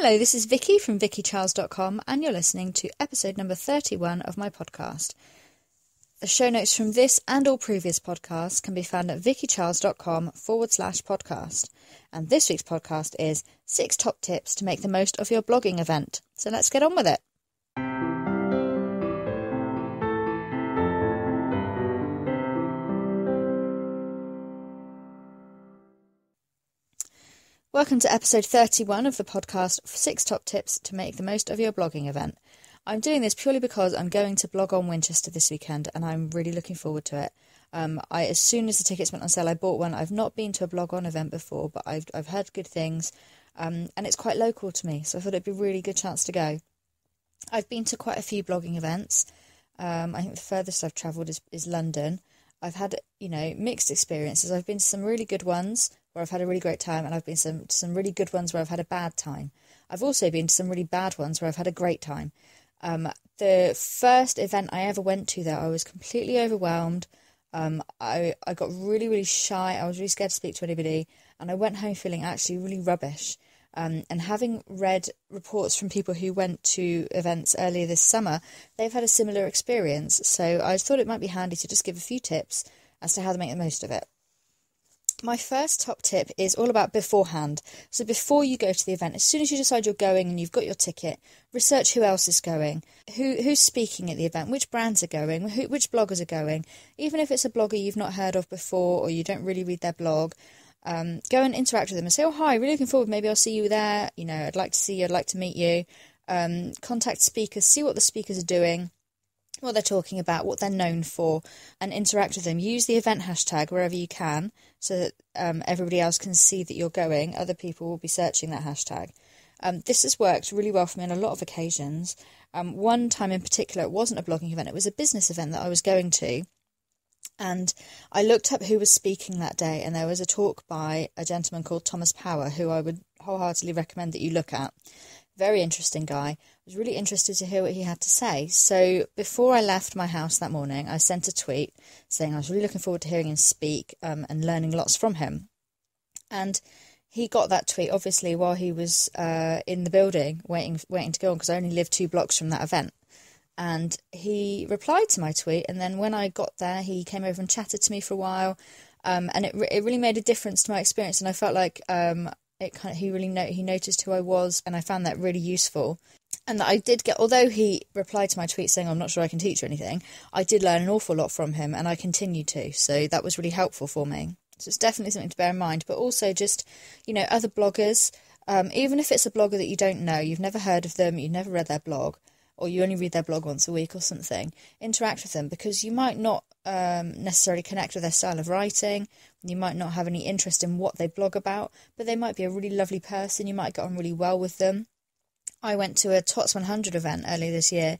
Hello, this is Vicky from vickycharles.com and you're listening to episode number 31 of my podcast. The show notes from this and all previous podcasts can be found at vickycharles.com/podcast. And this week's podcast is 6 top tips to make the most of your blogging event. So let's get on with it. Welcome to episode 31 of the podcast, 6 top tips to make the most of your blogging event. I'm doing this purely because I'm going to blog on Winchester this weekend and I'm really looking forward to it. As soon as the tickets went on sale, I bought one. I've not been to a blog on event before, but I've heard good things, and it's quite local to me, so I thought it'd be a really good chance to go. I've been to quite a few blogging events. I think the furthest I've travelled is London. I've had, mixed experiences. I've been to some really good ones where I've had a really great time, and I've been to some really good ones where I've had a bad time. I've also been to some really bad ones where I've had a great time. The first event I ever went to there, I was completely overwhelmed. I got really, really shy. I was really scared to speak to anybody, and I went home feeling actually really rubbish. And having read reports from people who went to events earlier this summer, they've had a similar experience. So I thought it might be handy to just give a few tips as to how to make the most of it. My first top tip is all about beforehand. So before you go to the event, as soon as you decide you're going and you've got your ticket, research who else is going, who's speaking at the event, which brands are going, which bloggers are going. Even if it's a blogger you've not heard of before or you don't really read their blog, go and interact with them and say, oh, hi, really looking forward, maybe I'll see you there. I'd like to see you, I'd like to meet you. Contact speakers, see what the speakers are doing, what they're talking about, what they're known for, and interact with them. Use the event hashtag wherever you can so that everybody else can see that you're going. Other people will be searching that hashtag. This has worked really well for me on a lot of occasions. One time in particular, it wasn't a blogging event, it was a business event that I was going to. And I looked up who was speaking that day, and there was a talk by a gentleman called Thomas Power, who I would wholeheartedly recommend that you look at. Very interesting guy. I was really interested to hear what he had to say. So before I left my house that morning, I sent a tweet saying I was really looking forward to hearing him speak and learning lots from him. And he got that tweet, obviously, while he was in the building waiting to go on, because I only lived 2 blocks from that event. And he replied to my tweet, and then when I got there, he came over and chatted to me for a while, and it really made a difference to my experience, and I felt like he noticed who I was, and I found that really useful. And that I did get, although he replied to my tweet saying I'm not sure I can teach you anything, I did learn an awful lot from him, and I continue to, so that was really helpful for me. So it's definitely something to bear in mind, but also just, other bloggers, even if it's a blogger that you don't know, you've never heard of them, you've never read their blog, or you only read their blog once a week or something, interact with them, because you might not necessarily connect with their style of writing, you might not have any interest in what they blog about, but they might be a really lovely person, you might get on really well with them. I went to a TOTS 100 event earlier this year,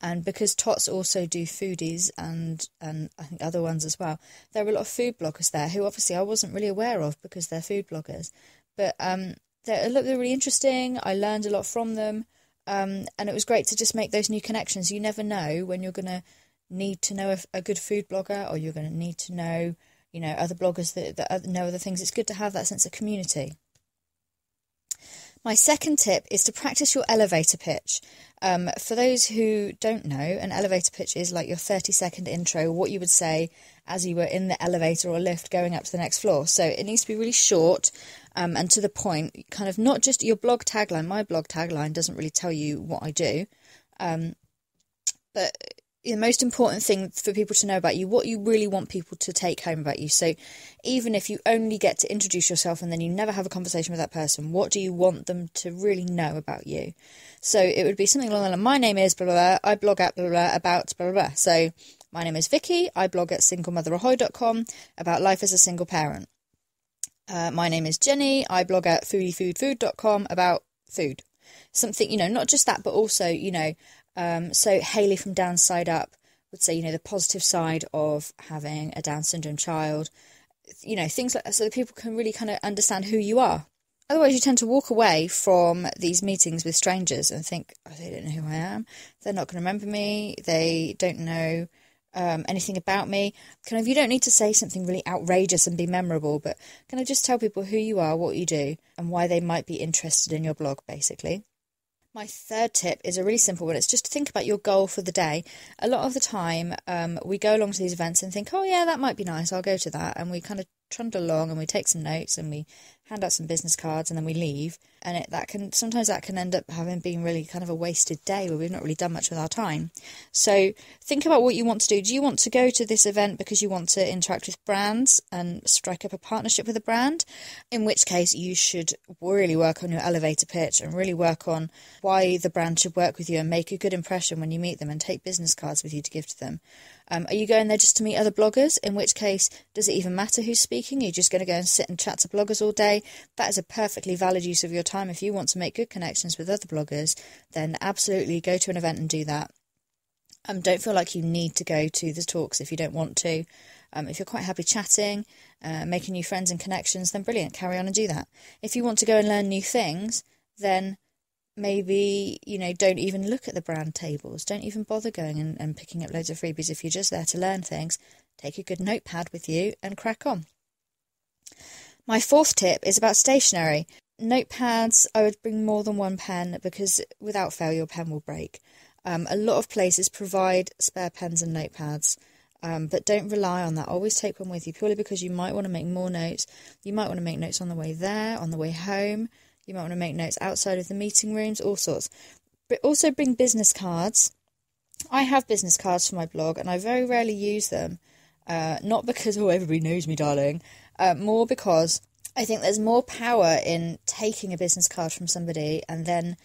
and because TOTS also do foodies and I think other ones as well, there were a lot of food bloggers there who obviously I wasn't really aware of because they're food bloggers, but they're really interesting. I learned a lot from them. And it was great to just make those new connections. You never know when you're going to need to know a good food blogger, or you're going to need to know, other bloggers that know other things. It's good to have that sense of community. My second tip is to practice your elevator pitch. For those who don't know, an elevator pitch is like your 30-second intro, what you would say as you were in the elevator or lift going up to the next floor. So it needs to be really short and to the point, kind of not just your blog tagline. My blog tagline doesn't really tell you what I do, but the most important thing for people to know about you, what you really want people to take home about you. So even if you only get to introduce yourself and then you never have a conversation with that person, what do you want them to really know about you? So it would be something along the line, my name is blah, blah, blah, I blog at blah, blah, blah, about blah, blah, blah. So my name is Vicky, I blog at singlemotherahoy.com about life as a single parent. My name is Jenny, I blog at foodiefoodfood.com about food. Something, not just that, but also, so Hayley from Downside Up would say, the positive side of having a Down syndrome child, things like that, so that people can really kind of understand who you are. Otherwise, you tend to walk away from these meetings with strangers and think, oh, they don't know who I am. They're not going to remember me. They don't know anything about me. Kind of, you don't need to say something really outrageous and be memorable, but kind of just tell people who you are, what you do, and why they might be interested in your blog, basically. My third tip is a really simple one. It's just to think about your goal for the day. A lot of the time, we go along to these events and think, oh yeah, that might be nice, I'll go to that. And we kind of trundle along and we take some notes and we hand out some business cards and then we leave. And sometimes that can end up having been really kind of a wasted day where we've not really done much with our time. So think about what you want to do. Do you want to go to this event because you want to interact with brands and strike up a partnership with a brand? In which case you should really work on your elevator pitch and really work on why the brand should work with you and make a good impression when you meet them and take business cards with you to give to them. Are you going there just to meet other bloggers? In which case, does it even matter who's speaking? You're just going to go and sit and chat to bloggers all day? That is a perfectly valid use of your time. If you want to make good connections with other bloggers, then absolutely go to an event and do that. Don't feel like you need to go to the talks if you don't want to. If you're quite happy chatting, making new friends and connections, then brilliant, carry on and do that. If you want to go and learn new things, then maybe, don't even look at the brand tables. Don't even bother going and picking up loads of freebies. If you're just there to learn things, take a good notepad with you and crack on. My fourth tip is about stationery. Notepads, I would bring more than one pen because without fail your pen will break. A lot of places provide spare pens and notepads, but don't rely on that. Always take one with you, purely because you might want to make more notes. You might want to make notes on the way there, on the way home. You might want to make notes outside of the meeting rooms, all sorts. But also bring business cards. I have business cards for my blog and I very rarely use them. Not because, oh, everybody knows me, darling. More because I think there's more power in taking a business card from somebody and then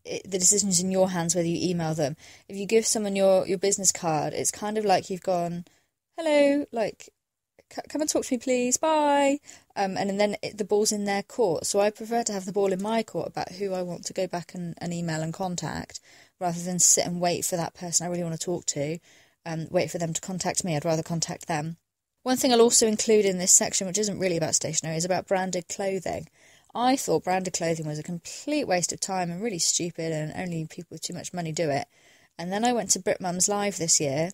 the decision's in your hands whether you email them. If you give someone your business card, it's kind of like you've gone, hello, like, come and talk to me, please, bye. And then the ball's in their court. So I prefer to have the ball in my court about who I want to go back and email and contact, rather than sit and wait for that person I really want to talk to, wait for them to contact me. I'd rather contact them. One thing I'll also include in this section, which isn't really about stationery, is about branded clothing. I thought branded clothing was a complete waste of time and really stupid, and only people with too much money do it. And then I went to Brit Mums Live this year,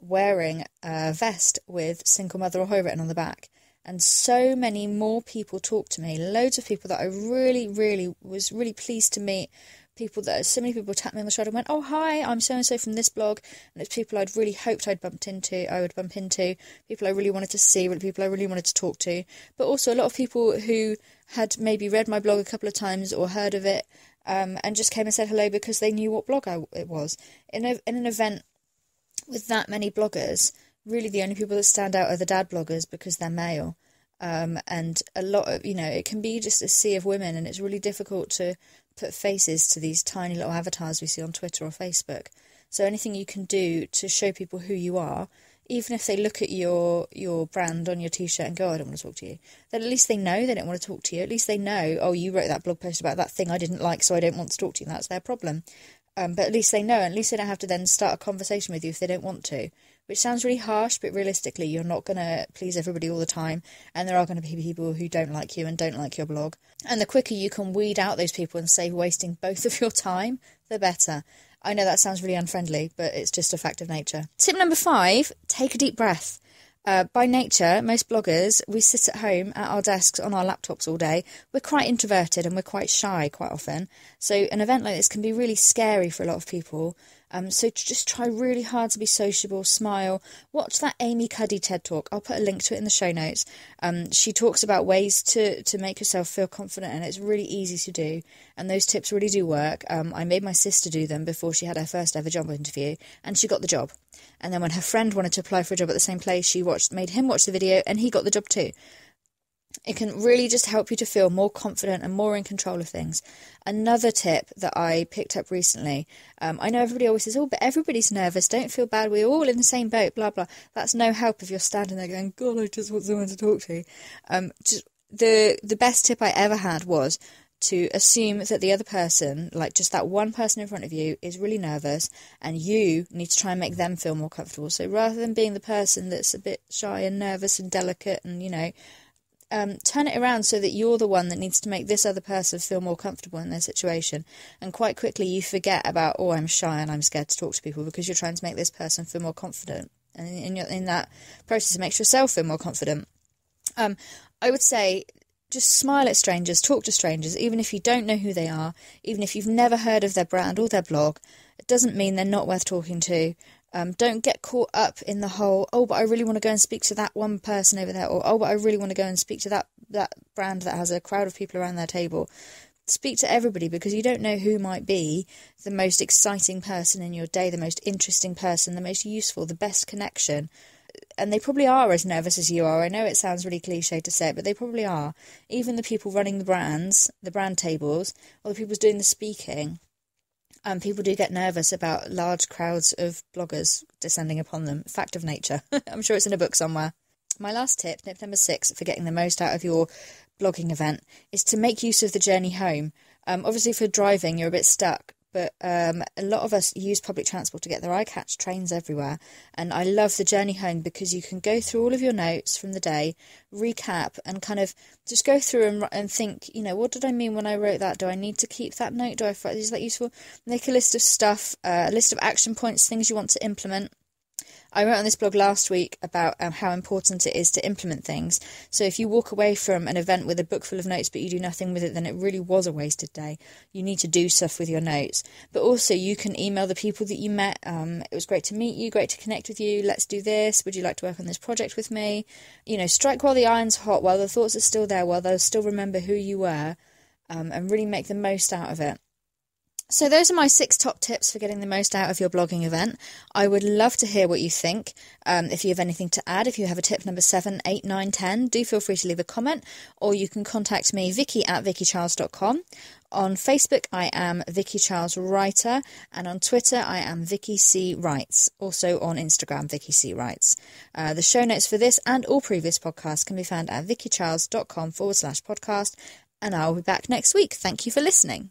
wearing a vest with Single Mother Ahoy written on the back, and so many more people talked to me, loads of people that I really was really pleased to meet, so many people tapped me on the shoulder and went, oh hi, I'm so-and-so from this blog, and it's people I'd really hoped I would bump into, people I really wanted to see, people I really wanted to talk to, but also a lot of people who had maybe read my blog a couple of times or heard of it, and just came and said hello because they knew what blog it was. In an event with that many bloggers, really the only people that stand out are the dad bloggers because they're male. And a lot of, it can be just a sea of women, and it's really difficult to put faces to these tiny little avatars we see on Twitter or Facebook. So anything you can do to show people who you are, even if they look at your brand on your t-shirt and go, I don't want to talk to you, then at least they know they don't want to talk to you. At least they know, oh, you wrote that blog post about that thing I didn't like, so I don't want to talk to you, and that's their problem. But at least they know, and at least they don't have to then start a conversation with you if they don't want to. Which sounds really harsh, but realistically, you're not going to please everybody all the time, and there are going to be people who don't like you and don't like your blog. And the quicker you can weed out those people and save wasting both of your time, the better. I know that sounds really unfriendly, but it's just a fact of nature. Tip number 5, take a deep breath. By nature, most bloggers, we sit at home at our desks on our laptops all day. We're quite introverted and we're quite shy quite often. So an event like this can be really scary for a lot of people. So just try really hard to be sociable, smile. Watch that Amy Cuddy TED Talk. I'll put a link to it in the show notes. She talks about ways to make yourself feel confident, and it's really easy to do. And those tips really do work. I made my sister do them before she had her first ever job interview, and she got the job. And then when her friend wanted to apply for a job at the same place, she made him watch the video, and he got the job too. It can really just help you to feel more confident and more in control of things. Another tip that I picked up recently, I know everybody always says, oh, but everybody's nervous, don't feel bad, we're all in the same boat, blah, blah. That's no help if you're standing there going, God, I just want someone to talk to. The best tip I ever had was to assume that the other person, like just that one person in front of you, is really nervous, and you need to try and make them feel more comfortable. So rather than being the person that's a bit shy and nervous and delicate and, turn it around so that you're the one that needs to make this other person feel more comfortable in their situation. And quite quickly you forget about, oh, I'm shy and I'm scared to talk to people, because you're trying to make this person feel more confident and in that process it makes yourself feel more confident. I would say just smile at strangers, talk to strangers, even if you don't know who they are, even if you've never heard of their brand or their blog. It doesn't mean they're not worth talking to. Don't get caught up in the whole, oh, but I really want to go and speak to that one person over there, or oh, but I really want to go and speak to that brand that has a crowd of people around their table. Speak to everybody, because you don't know who might be the most exciting person in your day, the most interesting person, the most useful, the best connection. And they probably are as nervous as you are. I know it sounds really cliche to say it, but they probably are. Even the people running the brands, the brand tables, or the people doing the speaking, people do get nervous about large crowds of bloggers descending upon them. Fact of nature. I'm sure it's in a book somewhere. My last tip number 6 for getting the most out of your blogging event is to make use of the journey home. Obviously, if you're driving, you're a bit stuck, but a lot of us use public transport to get there. I catch trains everywhere, and I love the journey home because you can go through all of your notes from the day, recap, and kind of just go through and think, what did I mean when I wrote that? Do I need to keep that note? Is that useful? Make a list of stuff, a list of action points, things you want to implement. I wrote on this blog last week about how important it is to implement things. So if you walk away from an event with a book full of notes but you do nothing with it, then it really was a wasted day. You need to do stuff with your notes. But also you can email the people that you met. It was great to meet you, great to connect with you. Let's do this. Would you like to work on this project with me? Strike while the iron's hot, while the thoughts are still there, while they'll still remember who you were, and really make the most out of it. So those are my 6 top tips for getting the most out of your blogging event. I would love to hear what you think. If you have anything to add, if you have a tip number 7, 8, 9, 10, do feel free to leave a comment, or you can contact me, vicky@vickycharles.com. On Facebook, I am Vicky Charles Writer, and on Twitter, I am Vicky C. Writes. Also on Instagram, Vicky C. Writes. The show notes for this and all previous podcasts can be found at vickycharles.com/podcast, and I'll be back next week. Thank you for listening.